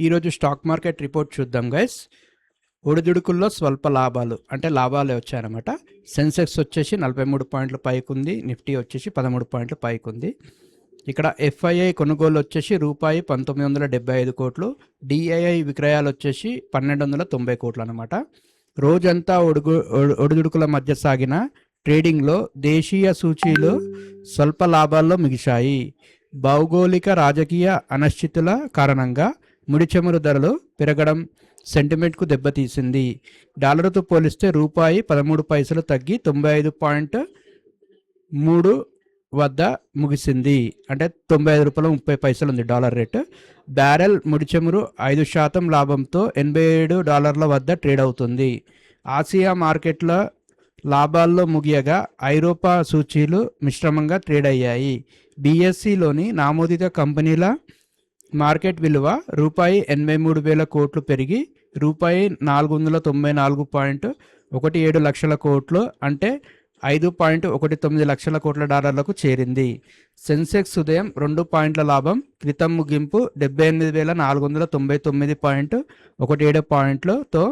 ఈరోజు stock market report చూద్దాం guys. ఒడిదుడుకుల్లో స్వల్ప లాభాలు అంటే లాభాలే వచ్చాయన్నమాట. సెన్సెక్స్ వచ్చేసి 43 పాయింట్లు పైకి ఉంది, నిఫ్టీ వచ్చేసి 13 పాయింట్లు పైకి ఉంది. ఇక్కడ ఎఫ్ఐఐ కొనుగోలు వచ్చేసి రూపాయి 1975 కోట్లు, డిఐఐ విక్రయాలు వచ్చేసి 1290 కోట్లు అనమాట. రోజంతా ఒడిదుడుకుల మధ్య సాగిన ట్రేడింగ్లో దేశీయ సూచీలు స్వల్ప లాభాల్లో ముగిశాయి. భౌగోళిక రాజకీయ అనిశ్చితుల కారణంగా ముడి చమురు ధరలు పెరగడం సెంటిమెంట్కు దెబ్బతీసింది. డాలర్తో పోలిస్తే రూపాయి 13 పైసలు తగ్గి 95.3 వద్ద ముగిసింది. అంటే 95 రూపాయల 30 పైసలు ఉంది డాలర్ రేటు. బ్యారెల్ ముడి చమురు 5% లాభంతో $87 వద్ద ట్రేడ్ అవుతుంది. ఆసియా మార్కెట్ల లాభాల్లో ముగియగా ఐరోపా సూచీలు మిశ్రమంగా ట్రేడ్ అయ్యాయి. బీఎస్సీలోని నామోదిత కంపెనీల మార్కెట్ విలువ రూపాయి 83,000 కోట్లు పెరిగి రూపాయి 494.17 లక్షల కోట్లు అంటే 5.19 లక్షల కోట్ల డాలర్లకు చేరింది. సెన్సెక్స్ ఉదయం 2 పాయింట్ల లాభం, క్రితం ముగింపు 78,499.17 పాయింట్లతో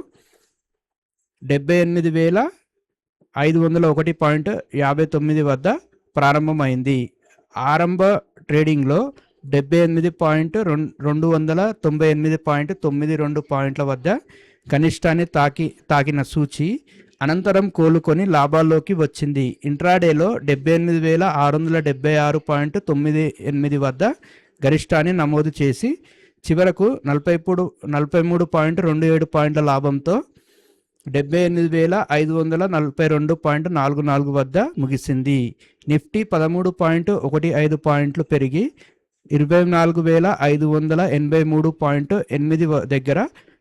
78,501.59 వద్ద ప్రారంభమైంది. ఆరంభ ట్రేడింగ్లో 78,298.92 పాయింట్ల వద్ద కనిష్టాన్ని తాకిన సూచి అనంతరం కోలుకొని లాభాల్లోకి వచ్చింది. ఇంట్రాడేలో 78,676.98 వద్ద గరిష్టాన్ని నమోదు చేసి చివరకు 43.27 పాయింట్ల లాభంతో 78,542.44 వద్ద ముగిసింది. నిఫ్టీ 13.15 పాయింట్లు పెరిగి 24,583.8 దగ్గర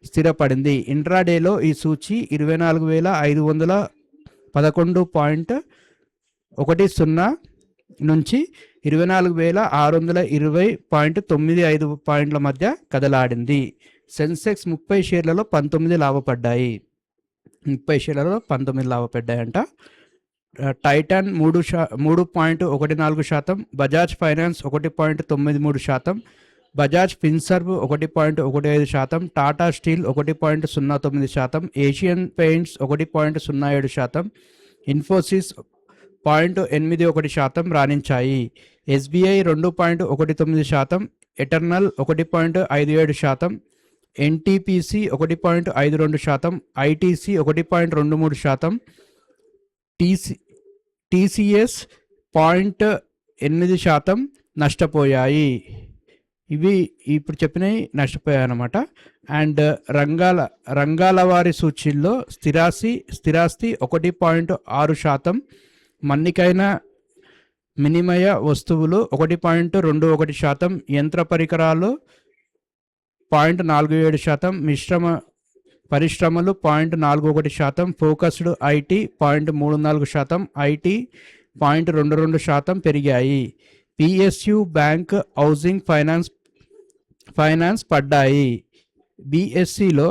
స్థిరపడింది. ఇంట్రాడేలో ఈ సూచి 24,511.10 నుంచి 24,620.95 పాయింట్ల మధ్య కదలాడింది. సెన్సెక్స్ 30 షేర్లలో 19 లాభపడ్డాయి. 30 షేర్లలో 19 లాభపడ్డాయంట. Titan 3.14%, Bajaj finance 1.93%, Bajaj finserv 1.15%, Tata steel 1.09%, Asian paints 1.07%, Infosys 0.81% రాణించాయి. SBI 2.19%, Eternal 1.57%, NTPC 1.52%, ITC 1.23%, TCS 0.8% నష్టపోయాయి. ఇవి ఇప్పుడు చెప్పినవి నష్టపోయాయి అన్నమాట. అండ్ రంగాల వారి సూచీల్లో స్థిరాస్తి 1.6%, మన్నికైన వినిమయ వస్తువులు 1.21%, యంత్ర పరికరాలు 0.47%, మిశ్రమ పరిశ్రమలు 0.41%, ఫోకస్డ్ ఐటీ 0.34%, ఐటీ 0.22% పెరిగాయి. పిఎస్యు బ్యాంక్, హౌసింగ్ ఫైనాన్స్ పడ్డాయి. బీఎస్సీలో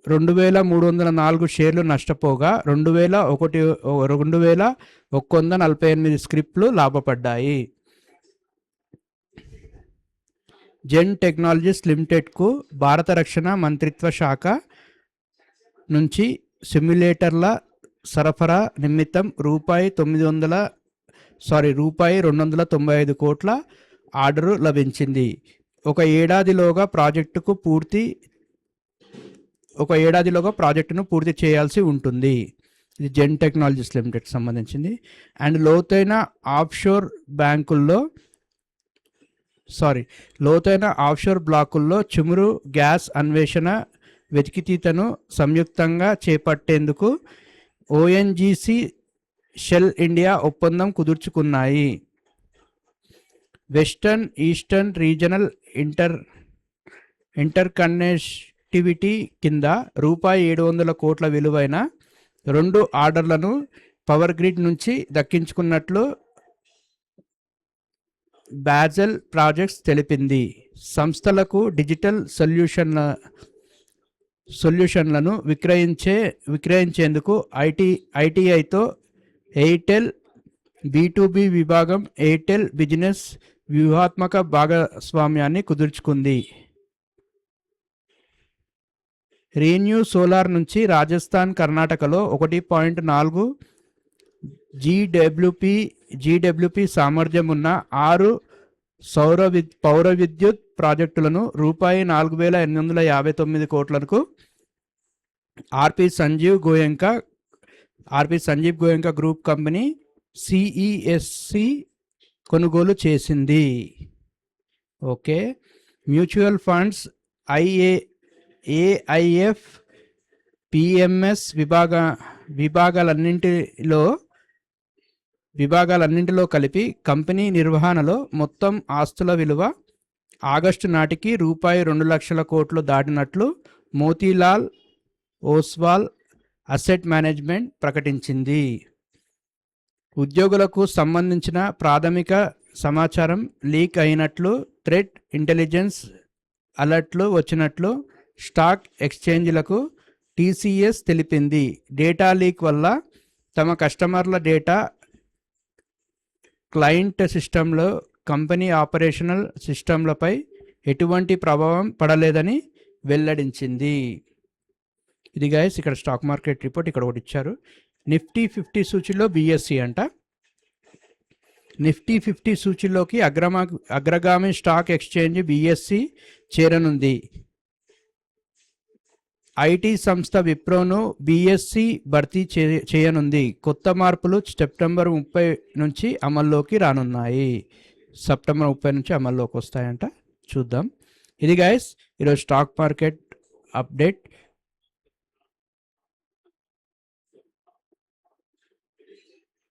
2,304 షేర్లు నష్టపోగా 2,148 స్క్రిప్ట్లు లాభపడ్డాయి. జెన్ టెక్నాలజీస్ లిమిటెడ్కు భారత రక్షణ మంత్రిత్వ శాఖ నుంచి సిమ్యులేటర్ల సరఫరా నిమిత్తం రూపాయి 295 కోట్ల ఆర్డరు లభించింది. ఒక ఏడాదిలోగా ప్రాజెక్టును పూర్తి చేయాల్సి ఉంటుంది. ఇది జెన్ టెక్నాలజీస్ లిమిటెడ్కి సంబంధించింది. అండ్ లోతైన ఆఫ్షోర్ బ్లాకుల్లో చమురు గ్యాస్ అన్వేషణ వెతికితీతను సంయుక్తంగా చేపట్టేందుకు ఓఎన్జీసీ, షెల్ ఇండియా ఒప్పందం కుదుర్చుకున్నాయి. వెస్టర్న్ ఈస్టర్న్ రీజనల్ ఇంటర్కనెక్టివిటీ కింద రూపాయి 700 కోట్ల విలువైన 2 ఆర్డర్లను పవర్ గ్రిడ్ నుంచి దక్కించుకున్నట్లు బాజెల్ ప్రాజెక్ట్స్ తెలిపింది. సంస్థలకు డిజిటల్ సొల్యూషన్లను విక్రయించేందుకు ఐటీఐతో ఎయిర్టెల్ B2B విభాగం ఎయిర్టెల్ బిజినెస్ వ్యూహాత్మక భాగస్వామ్యాన్ని కుదుర్చుకుంది. రీన్యూ సోలార్ నుంచి రాజస్థాన్, కర్ణాటకలో 1.4 జీడబ్ల్యూపీ సామర్థ్యం ఉన్న 6 పౌర విద్యుత్ ప్రాజెక్టులను రూపాయి 4,859 కోట్లకు RP Sanjiv Goenka group company CESC కొనుగోలు చేసింది. Okay, mutual funds AIF PMS విభాగాలన్నింటిలో కలిపి కంపెనీ నిర్వహణలో మొత్తం ఆస్తుల విలువ ఆగస్టు నాటికి రూపాయి 2 లక్షల కోట్లు దాటినట్లు మోతీలాల్ ఓస్వాల్ అసెట్ మేనేజ్మెంట్ ప్రకటించింది. ఉద్యోగులకు సంబంధించిన ప్రాథమిక సమాచారం లీక్ అయినట్లు, థ్రెట్ ఇంటెలిజెన్స్ అలర్ట్లు వచ్చినట్లు స్టాక్ ఎక్స్చేంజ్లకు టీసీఎస్ తెలిపింది. డేటా లీక్ వల్ల తమ కస్టమర్ల డేటా క్లయింట్ సిస్టంలో, కంపెనీ ఆపరేషనల్ సిస్టంలపై ఎటువంటి ప్రభావం పడలేదని వెల్లడించింది. ఇది గైస్ ఇక్కడ స్టాక్ మార్కెట్ రిపోర్ట్ ఇక్కడ ఒకటి ఇచ్చారు. నిఫ్టీ 50 సూచీలో బీఎస్సీ అంట. నిఫ్టీ 50 సూచీలోకి అగ్రగామి స్టాక్ ఎక్స్చేంజ్ బీఎస్సీ చేరనుంది. ఐటీ సంస్థ విప్రోను బీఎస్సీ భర్తీ చేయనుంది. కొత్త మార్పులు సెప్టెంబర్ 30 నుంచి అమల్లోకి రానున్నాయి. సెప్టెంబర్ 30 నుంచి అమల్లోకి వస్తాయంట. చూద్దాం. ఇది గైస్ ఈరోజు స్టాక్ మార్కెట్ అప్డేట్.